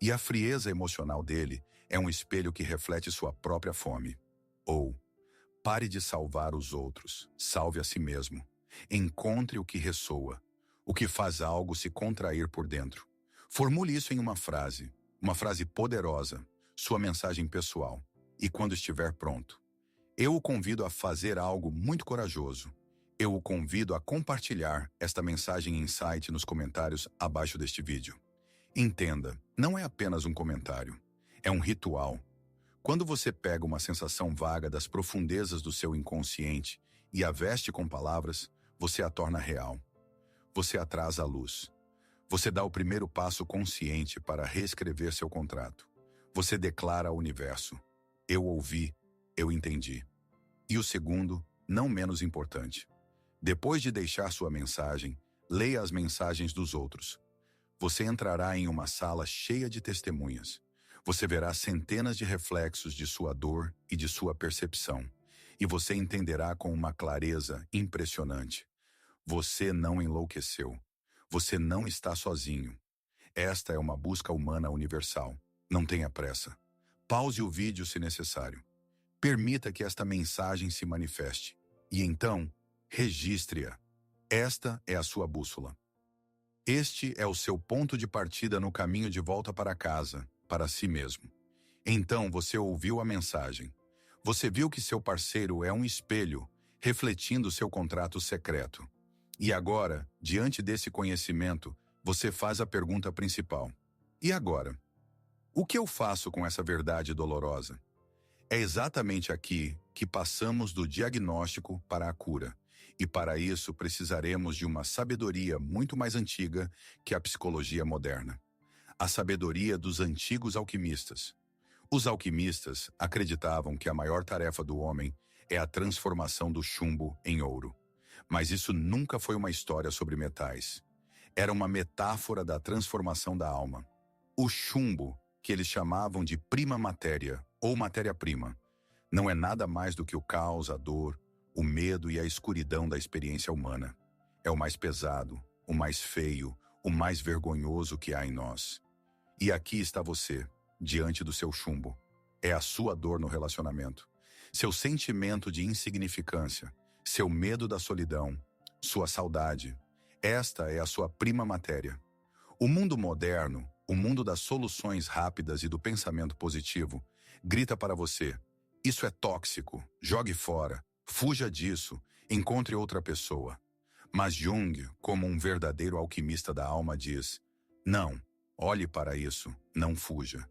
E a frieza emocional dele é um espelho que reflete sua própria fome. Ou, pare de salvar os outros, salve a si mesmo. Encontre o que ressoa, o que faz algo se contrair por dentro. Formule isso em uma frase poderosa, sua mensagem pessoal. E quando estiver pronto, eu o convido a fazer algo muito corajoso. Eu o convido a compartilhar esta mensagem em insight nos comentários abaixo deste vídeo. Entenda, não é apenas um comentário, é um ritual. Quando você pega uma sensação vaga das profundezas do seu inconsciente e a veste com palavras, você a torna real. Você a traz à luz. Você dá o primeiro passo consciente para reescrever seu contrato. Você declara ao universo: eu ouvi, eu entendi. E o segundo, não menos importante. Depois de deixar sua mensagem, leia as mensagens dos outros. Você entrará em uma sala cheia de testemunhas. Você verá centenas de reflexos de sua dor e de sua percepção. E você entenderá com uma clareza impressionante. Você não enlouqueceu. Você não está sozinho. Esta é uma busca humana universal. Não tenha pressa. Pause o vídeo se necessário. Permita que esta mensagem se manifeste. E então, registre-a. Esta é a sua bússola. Este é o seu ponto de partida no caminho de volta para casa, para si mesmo. Então você ouviu a mensagem. Você viu que seu parceiro é um espelho, refletindo seu contrato secreto. E agora, diante desse conhecimento, você faz a pergunta principal. E agora? O que eu faço com essa verdade dolorosa? É exatamente aqui que passamos do diagnóstico para a cura. E para isso precisaremos de uma sabedoria muito mais antiga que a psicologia moderna. A sabedoria dos antigos alquimistas. Os alquimistas acreditavam que a maior tarefa do homem é a transformação do chumbo em ouro. Mas isso nunca foi uma história sobre metais. Era uma metáfora da transformação da alma. O chumbo, que eles chamavam de prima matéria ou matéria-prima, não é nada mais do que o caos, a dor, o medo e a escuridão da experiência humana. É o mais pesado, o mais feio, o mais vergonhoso que há em nós. E aqui está você, diante do seu chumbo. É a sua dor no relacionamento, seu sentimento de insignificância, seu medo da solidão, sua saudade. Esta é a sua prima matéria. O mundo moderno, o mundo das soluções rápidas e do pensamento positivo, grita para você: isso é tóxico, jogue fora, fuja disso, encontre outra pessoa. Mas Jung, como um verdadeiro alquimista da alma, diz: não, olhe para isso, não fuja.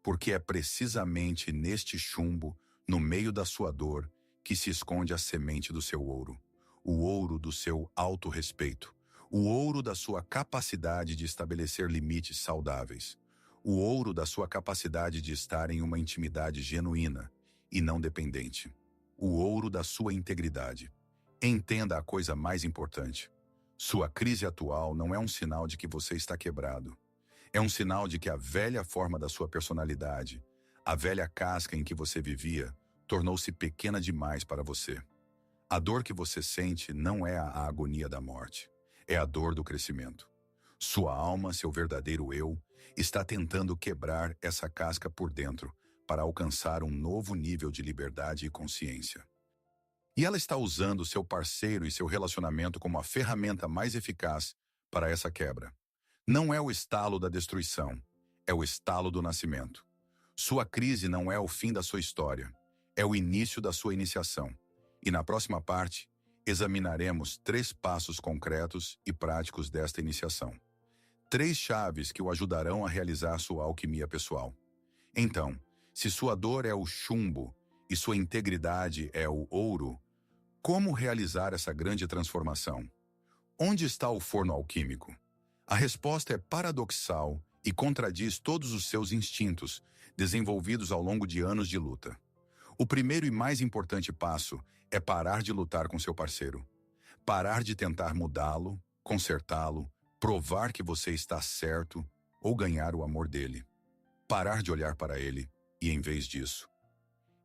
Porque é precisamente neste chumbo, no meio da sua dor, que se esconde a semente do seu ouro. O ouro do seu autorrespeito. O ouro da sua capacidade de estabelecer limites saudáveis. O ouro da sua capacidade de estar em uma intimidade genuína e não dependente. O ouro da sua integridade. Entenda a coisa mais importante. Sua crise atual não é um sinal de que você está quebrado. É um sinal de que a velha forma da sua personalidade, a velha casca em que você vivia, tornou-se pequena demais para você. A dor que você sente não é a agonia da morte, é a dor do crescimento. Sua alma, seu verdadeiro eu, está tentando quebrar essa casca por dentro para alcançar um novo nível de liberdade e consciência. E ela está usando seu parceiro e seu relacionamento como a ferramenta mais eficaz para essa quebra. Não é o estalo da destruição, é o estalo do nascimento. Sua crise não é o fim da sua história, é o início da sua iniciação. E na próxima parte, examinaremos 3 passos concretos e práticos desta iniciação. 3 chaves que o ajudarão a realizar sua alquimia pessoal. Então, se sua dor é o chumbo e sua integridade é o ouro, como realizar essa grande transformação? Onde está o forno alquímico? A resposta é paradoxal e contradiz todos os seus instintos, desenvolvidos ao longo de anos de luta. O primeiro e mais importante passo é parar de lutar com seu parceiro. Parar de tentar mudá-lo, consertá-lo, provar que você está certo ou ganhar o amor dele. Parar de olhar para ele e, em vez disso,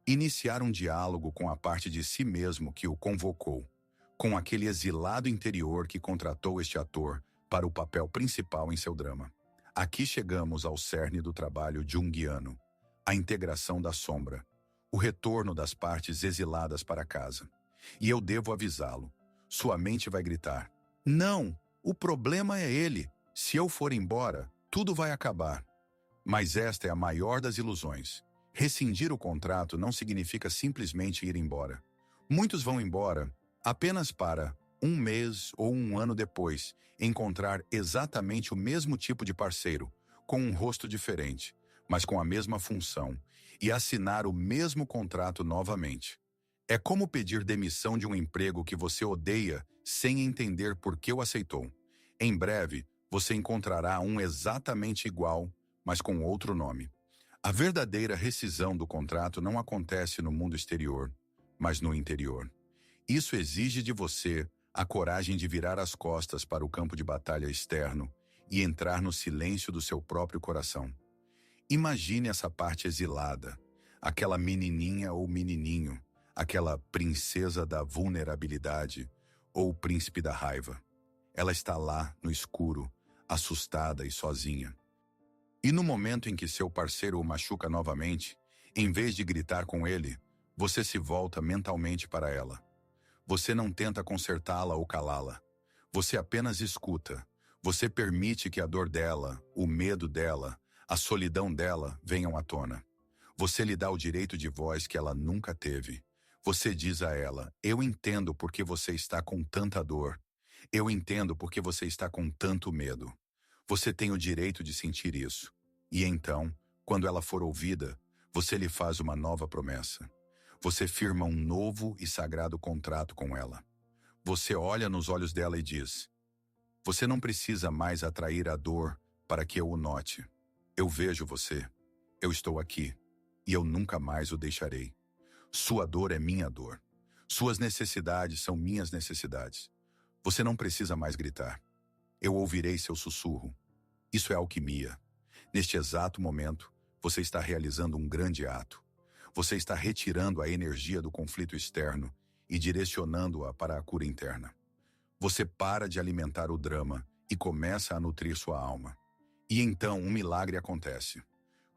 iniciar um diálogo com a parte de si mesmo que o convocou, com aquele exilado interior que contratou este ator para o papel principal em seu drama. Aqui chegamos ao cerne do trabalho junguiano, a integração da sombra, o retorno das partes exiladas para casa. E eu devo avisá-lo. Sua mente vai gritar: não, o problema é ele. Se eu for embora, tudo vai acabar. Mas esta é a maior das ilusões. Rescindir o contrato não significa simplesmente ir embora. Muitos vão embora apenas para, 1 mês ou 1 ano depois, encontrar exatamente o mesmo tipo de parceiro, com um rosto diferente, mas com a mesma função, e assinar o mesmo contrato novamente. É como pedir demissão de um emprego que você odeia sem entender por que o aceitou. Em breve, você encontrará um exatamente igual, mas com outro nome. A verdadeira rescisão do contrato não acontece no mundo exterior, mas no interior. Isso exige de você a coragem de virar as costas para o campo de batalha externo e entrar no silêncio do seu próprio coração. Imagine essa parte exilada, aquela menininha ou menininho, aquela princesa da vulnerabilidade ou o príncipe da raiva. Ela está lá, no escuro, assustada e sozinha. E no momento em que seu parceiro o machuca novamente, em vez de gritar com ele, você se volta mentalmente para ela. Você não tenta consertá-la ou calá-la. Você apenas escuta. Você permite que a dor dela, o medo dela, a solidão dela venham à tona. Você lhe dá o direito de voz que ela nunca teve. Você diz a ela: eu entendo por que você está com tanta dor. Eu entendo por que você está com tanto medo. Você tem o direito de sentir isso. E então, quando ela for ouvida, você lhe faz uma nova promessa. Você firma um novo e sagrado contrato com ela. Você olha nos olhos dela e diz: você não precisa mais atrair a dor para que eu o note. Eu vejo você. Eu estou aqui. E eu nunca mais o deixarei. Sua dor é minha dor. Suas necessidades são minhas necessidades. Você não precisa mais gritar. Eu ouvirei seu sussurro. Isso é alquimia. Neste exato momento, você está realizando um grande ato. Você está retirando a energia do conflito externo e direcionando-a para a cura interna. Você para de alimentar o drama e começa a nutrir sua alma. E então um milagre acontece.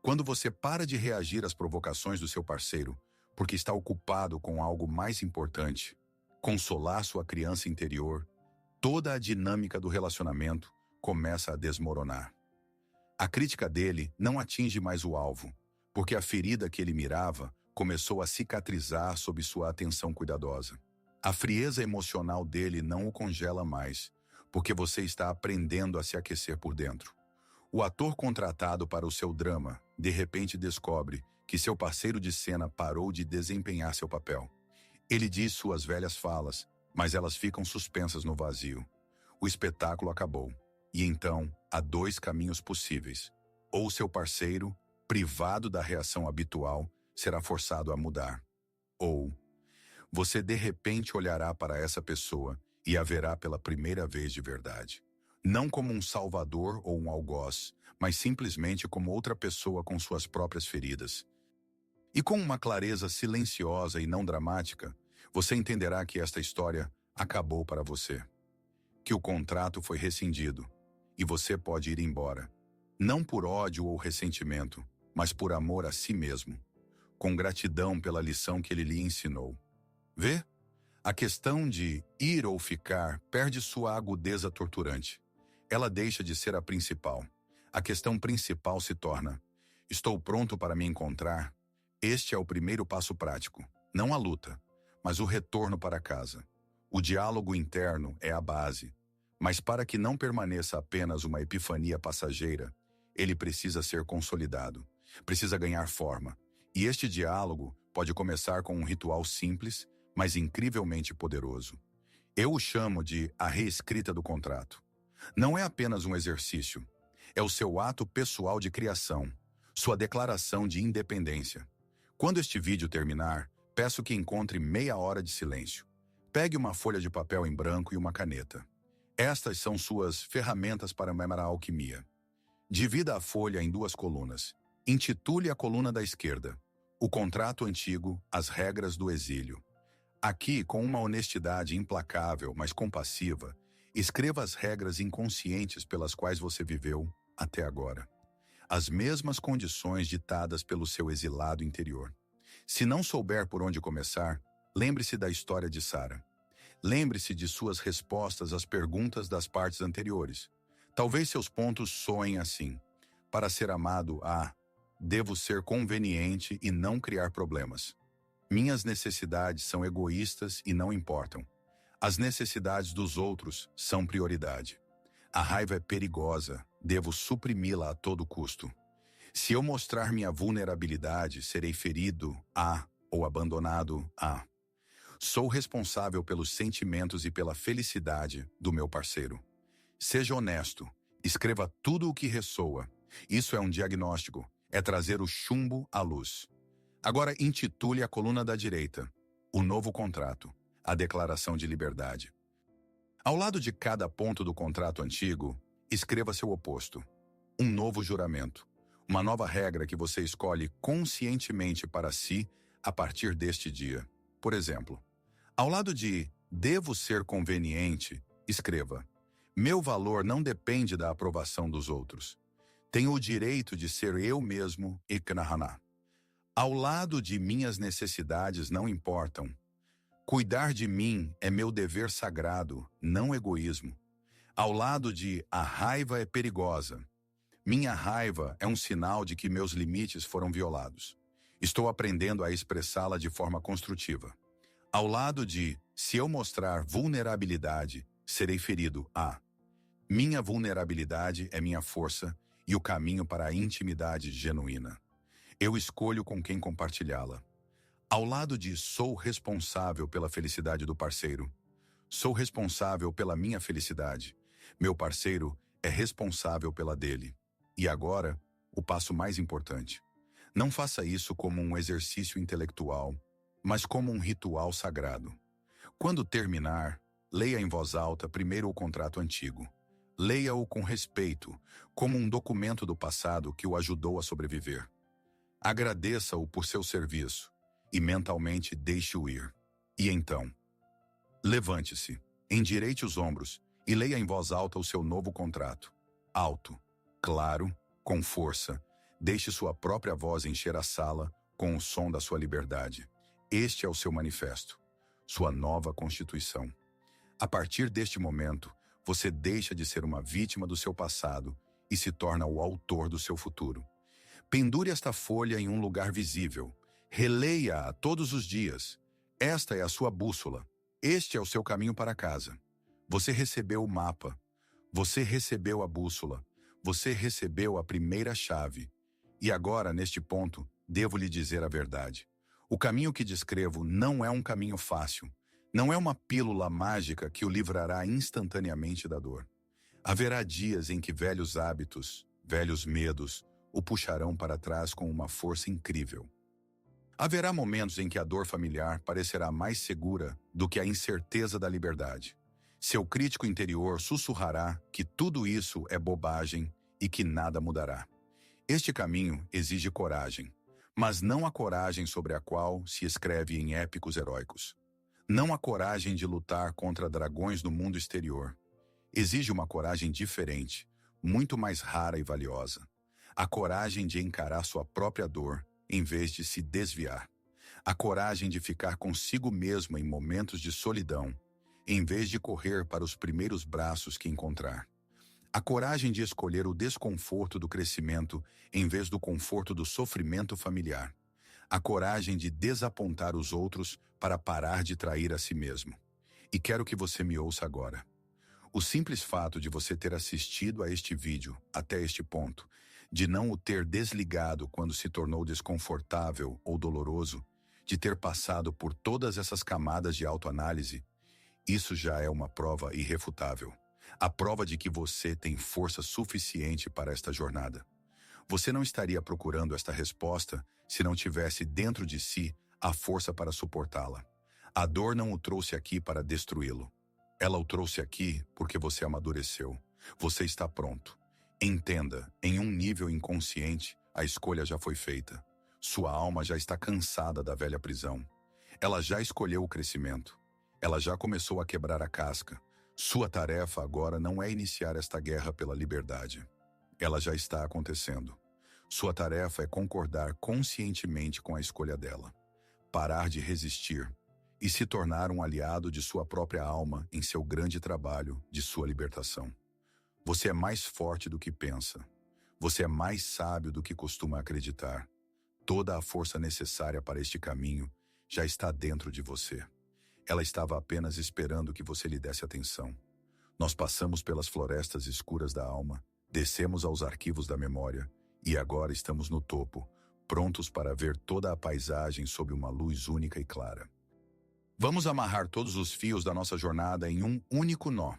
Quando você para de reagir às provocações do seu parceiro, porque está ocupado com algo mais importante, consolar sua criança interior, toda a dinâmica do relacionamento começa a desmoronar. A crítica dele não atinge mais o alvo, porque a ferida que ele mirava começou a cicatrizar sob sua atenção cuidadosa. A frieza emocional dele não o congela mais, porque você está aprendendo a se aquecer por dentro. O ator contratado para o seu drama, de repente descobre que seu parceiro de cena parou de desempenhar seu papel. Ele diz suas velhas falas, mas elas ficam suspensas no vazio. O espetáculo acabou. E então, há 2 caminhos possíveis. Ou seu parceiro, privado da reação habitual, será forçado a mudar. Ou você de repente olhará para essa pessoa e haverá pela primeira vez de verdade. Não como um salvador ou um algoz, mas simplesmente como outra pessoa com suas próprias feridas. E com uma clareza silenciosa e não dramática, você entenderá que esta história acabou para você. Que o contrato foi rescindido e você pode ir embora. Não por ódio ou ressentimento, mas por amor a si mesmo, com gratidão pela lição que ele lhe ensinou. Vê? A questão de ir ou ficar perde sua agudeza torturante. Ela deixa de ser a principal. A questão principal se torna: estou pronto para me encontrar? Este é o primeiro passo prático, não a luta, mas o retorno para casa. O diálogo interno é a base, mas para que não permaneça apenas uma epifania passageira, ele precisa ser consolidado, precisa ganhar forma. E este diálogo pode começar com um ritual simples, mas incrivelmente poderoso. Eu o chamo de a reescrita do contrato. Não é apenas um exercício, é o seu ato pessoal de criação, sua declaração de independência. Quando este vídeo terminar, peço que encontre meia hora de silêncio. Pegue uma folha de papel em branco e uma caneta. Estas são suas ferramentas para a alquimia. Divida a folha em 2 colunas. Intitule a coluna da esquerda: o contrato antigo, as regras do exílio. Aqui, com uma honestidade implacável, mas compassiva, escreva as regras inconscientes pelas quais você viveu até agora. As mesmas condições ditadas pelo seu exilado interior. Se não souber por onde começar, lembre-se da história de Sara. Lembre-se de suas respostas às perguntas das partes anteriores. Talvez seus pontos soem assim: para ser amado, devo ser conveniente e não criar problemas. Minhas necessidades são egoístas e não importam. As necessidades dos outros são prioridade. A raiva é perigosa, devo suprimi-la a todo custo. Se eu mostrar minha vulnerabilidade, serei ferido, ou abandonado, Sou responsável pelos sentimentos e pela felicidade do meu parceiro. Seja honesto, escreva tudo o que ressoa. Isso é um diagnóstico, é trazer o chumbo à luz. Agora intitule a coluna da direita: o novo contrato, a declaração de liberdade. Ao lado de cada ponto do contrato antigo, escreva seu oposto: um novo juramento, uma nova regra que você escolhe conscientemente para si a partir deste dia. Por exemplo, ao lado de devo ser conveniente, escreva: meu valor não depende da aprovação dos outros. Tenho o direito de ser eu mesmo e Knahana. Ao lado de minhas necessidades não importam. Cuidar de mim é meu dever sagrado, não egoísmo. Ao lado de a raiva é perigosa. Minha raiva é um sinal de que meus limites foram violados. Estou aprendendo a expressá-la de forma construtiva. Ao lado de se eu mostrar vulnerabilidade, serei ferido. Minha vulnerabilidade é minha força e o caminho para a intimidade genuína. Eu escolho com quem compartilhá-la. Ao lado de sou responsável pela felicidade do parceiro. Sou responsável pela minha felicidade. Meu parceiro é responsável pela dele. E agora, o passo mais importante. Não faça isso como um exercício intelectual, mas como um ritual sagrado. Quando terminar, leia em voz alta primeiro o contrato antigo. Leia-o com respeito, como um documento do passado que o ajudou a sobreviver. Agradeça-o por seu serviço e mentalmente deixe-o ir. E então, levante-se, endireite os ombros e leia em voz alta o seu novo contrato. Alto, claro, com força, deixe sua própria voz encher a sala com o som da sua liberdade. Este é o seu manifesto, sua nova constituição. A partir deste momento, você deixa de ser uma vítima do seu passado e se torna o autor do seu futuro. Pendure esta folha em um lugar visível. Releia-a todos os dias. Esta é a sua bússola. Este é o seu caminho para casa. Você recebeu o mapa. Você recebeu a bússola. Você recebeu a primeira chave. E agora, neste ponto, devo lhe dizer a verdade. O caminho que descrevo não é um caminho fácil. Não é uma pílula mágica que o livrará instantaneamente da dor. Haverá dias em que velhos hábitos, velhos medos, o puxarão para trás com uma força incrível. Haverá momentos em que a dor familiar parecerá mais segura do que a incerteza da liberdade. Seu crítico interior sussurrará que tudo isso é bobagem e que nada mudará. Este caminho exige coragem, mas não a coragem sobre a qual se escreve em épicos heróicos. Não a coragem de lutar contra dragões no mundo exterior. Exige uma coragem diferente, muito mais rara e valiosa. A coragem de encarar sua própria dor, em vez de se desviar. A coragem de ficar consigo mesmo em momentos de solidão, em vez de correr para os primeiros braços que encontrar. A coragem de escolher o desconforto do crescimento em vez do conforto do sofrimento familiar. A coragem de desapontar os outros para parar de trair a si mesmo. E quero que você me ouça agora. O simples fato de você ter assistido a este vídeo até este ponto, de não o ter desligado quando se tornou desconfortável ou doloroso, de ter passado por todas essas camadas de autoanálise, isso já é uma prova irrefutável. A prova de que você tem força suficiente para esta jornada. Você não estaria procurando esta resposta se não tivesse dentro de si a força para suportá-la. A dor não o trouxe aqui para destruí-lo. Ela o trouxe aqui porque você amadureceu. Você está pronto. Entenda, em um nível inconsciente, a escolha já foi feita. Sua alma já está cansada da velha prisão. Ela já escolheu o crescimento. Ela já começou a quebrar a casca. Sua tarefa agora não é iniciar esta guerra pela liberdade. Ela já está acontecendo. Sua tarefa é concordar conscientemente com a escolha dela. Parar de resistir e se tornar um aliado de sua própria alma em seu grande trabalho de sua libertação. Você é mais forte do que pensa. Você é mais sábio do que costuma acreditar. Toda a força necessária para este caminho já está dentro de você. Ela estava apenas esperando que você lhe desse atenção. Nós passamos pelas florestas escuras da alma, descemos aos arquivos da memória e agora estamos no topo, prontos para ver toda a paisagem sob uma luz única e clara. Vamos amarrar todos os fios da nossa jornada em um único nó.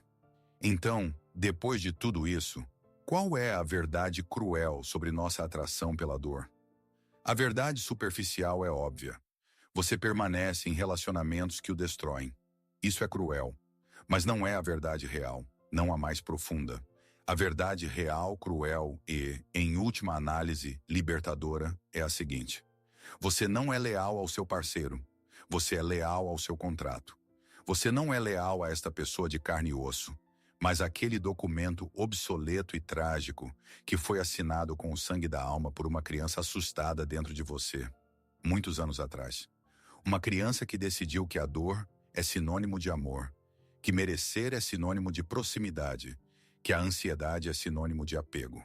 Então, depois de tudo isso, qual é a verdade cruel sobre nossa atração pela dor? A verdade superficial é óbvia. Você permanece em relacionamentos que o destroem. Isso é cruel. Mas não é a verdade real, não a mais profunda. A verdade real, cruel e, em última análise, libertadora é a seguinte. Você não é leal ao seu parceiro. Você é leal ao seu contrato. Você não é leal a esta pessoa de carne e osso, mas àquele documento obsoleto e trágico que foi assinado com o sangue da alma por uma criança assustada dentro de você, muitos anos atrás. Uma criança que decidiu que a dor é sinônimo de amor, que merecer é sinônimo de proximidade, que a ansiedade é sinônimo de apego.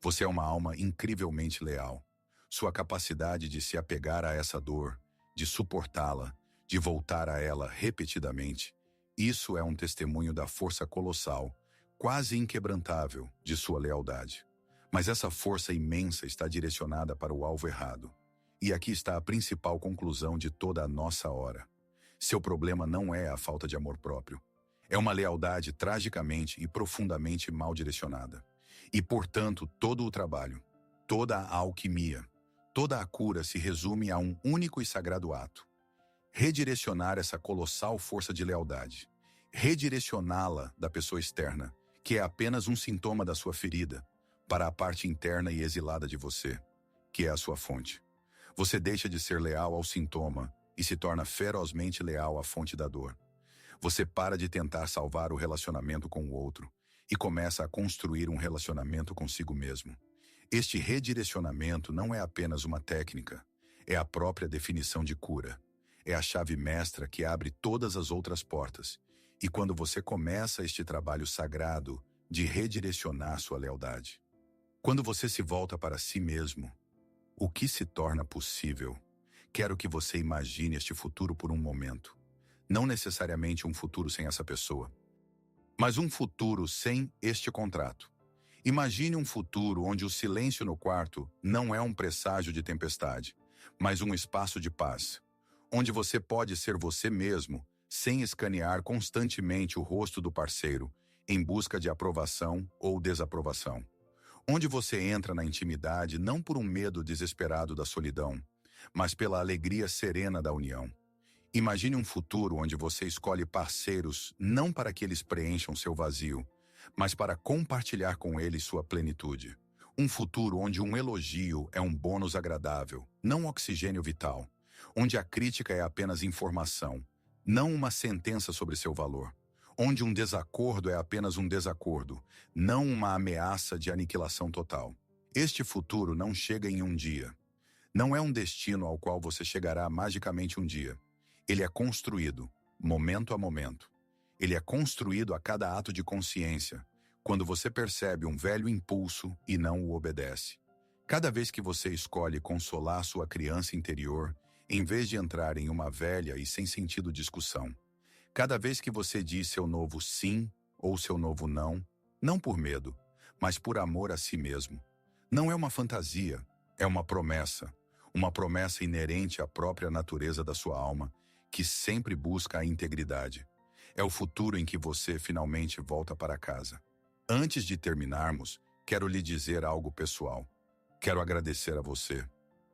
Você é uma alma incrivelmente leal. Sua capacidade de se apegar a essa dor, de suportá-la, de voltar a ela repetidamente, isso é um testemunho da força colossal, quase inquebrantável, de sua lealdade. Mas essa força imensa está direcionada para o alvo errado. E aqui está a principal conclusão de toda a nossa hora. Seu problema não é a falta de amor próprio. É uma lealdade tragicamente e profundamente mal direcionada. E, portanto, todo o trabalho, toda a alquimia, toda a cura se resume a um único e sagrado ato. Redirecionar essa colossal força de lealdade. Redirecioná-la da pessoa externa, que é apenas um sintoma da sua ferida, para a parte interna e exilada de você, que é a sua fonte. Você deixa de ser leal ao sintoma e se torna ferozmente leal à fonte da dor. Você para de tentar salvar o relacionamento com o outro e começa a construir um relacionamento consigo mesmo. Este redirecionamento não é apenas uma técnica, é a própria definição de cura. É a chave mestra que abre todas as outras portas. E quando você começa este trabalho sagrado de redirecionar sua lealdade, quando você se volta para si mesmo, o que se torna possível? Quero que você imagine este futuro por um momento. Não necessariamente um futuro sem essa pessoa, mas um futuro sem este contrato. Imagine um futuro onde o silêncio no quarto não é um presságio de tempestade, mas um espaço de paz, onde você pode ser você mesmo, sem escanear constantemente o rosto do parceiro, em busca de aprovação ou desaprovação. Onde você entra na intimidade não por um medo desesperado da solidão, mas pela alegria serena da união. Imagine um futuro onde você escolhe parceiros não para que eles preencham seu vazio, mas para compartilhar com eles sua plenitude. Um futuro onde um elogio é um bônus agradável, não um oxigênio vital. Onde a crítica é apenas informação, não uma sentença sobre seu valor. Onde um desacordo é apenas um desacordo, não uma ameaça de aniquilação total. Este futuro não chega em um dia. Não é um destino ao qual você chegará magicamente um dia. Ele é construído, momento a momento. Ele é construído a cada ato de consciência, quando você percebe um velho impulso e não o obedece. Cada vez que você escolhe consolar sua criança interior, em vez de entrar em uma velha e sem sentido discussão. Cada vez que você diz seu novo sim ou seu novo não, não por medo, mas por amor a si mesmo. Não é uma fantasia, é uma promessa inerente à própria natureza da sua alma, que sempre busca a integridade. É o futuro em que você finalmente volta para casa. Antes de terminarmos, quero lhe dizer algo pessoal. Quero agradecer a você.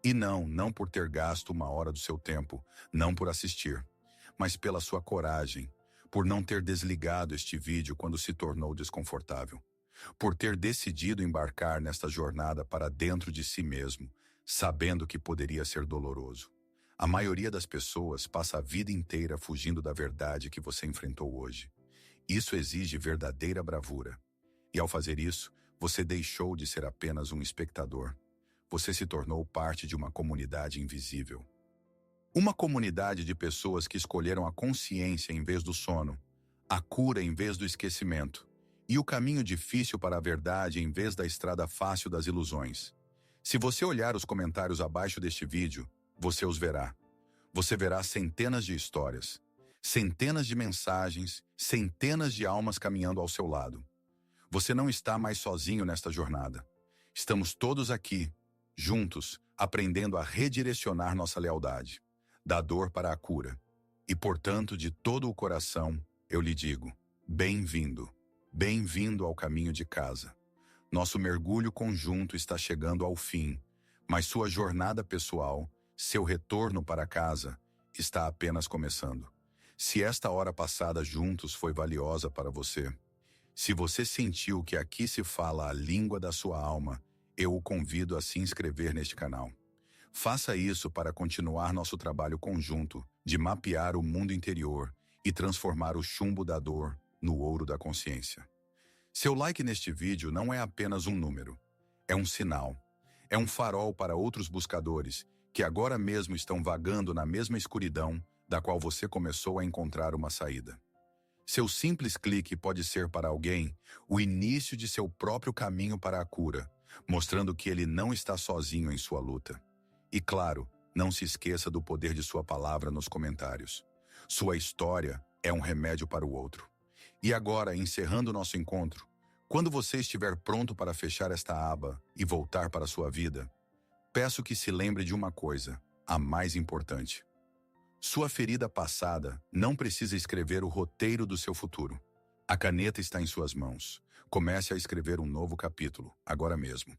E não por ter gasto uma hora do seu tempo, não por assistir, mas pela sua coragem, por não ter desligado este vídeo quando se tornou desconfortável, por ter decidido embarcar nesta jornada para dentro de si mesmo, sabendo que poderia ser doloroso. A maioria das pessoas passa a vida inteira fugindo da verdade que você enfrentou hoje. Isso exige verdadeira bravura. E ao fazer isso, você deixou de ser apenas um espectador. Você se tornou parte de uma comunidade invisível. Uma comunidade de pessoas que escolheram a consciência em vez do sono, a cura em vez do esquecimento, e o caminho difícil para a verdade em vez da estrada fácil das ilusões. Se você olhar os comentários abaixo deste vídeo, você os verá. Você verá centenas de histórias, centenas de mensagens, centenas de almas caminhando ao seu lado. Você não está mais sozinho nesta jornada. Estamos todos aqui, juntos, aprendendo a redirecionar nossa lealdade, da dor para a cura. E, portanto, de todo o coração, eu lhe digo, bem-vindo, bem-vindo ao caminho de casa. Nosso mergulho conjunto está chegando ao fim, mas sua jornada pessoal, seu retorno para casa, está apenas começando. Se esta hora passada juntos foi valiosa para você, se você sentiu que aqui se fala a língua da sua alma, eu o convido a se inscrever neste canal. Faça isso para continuar nosso trabalho conjunto de mapear o mundo interior e transformar o chumbo da dor no ouro da consciência. Seu like neste vídeo não é apenas um número, é um sinal. É um farol para outros buscadores que agora mesmo estão vagando na mesma escuridão da qual você começou a encontrar uma saída. Seu simples clique pode ser para alguém o início de seu próprio caminho para a cura, mostrando que ele não está sozinho em sua luta. E claro, não se esqueça do poder de sua palavra nos comentários. Sua história é um remédio para o outro. E agora, encerrando nosso encontro, quando você estiver pronto para fechar esta aba e voltar para a sua vida, peço que se lembre de uma coisa, a mais importante. Sua ferida passada não precisa escrever o roteiro do seu futuro. A caneta está em suas mãos. Comece a escrever um novo capítulo, agora mesmo.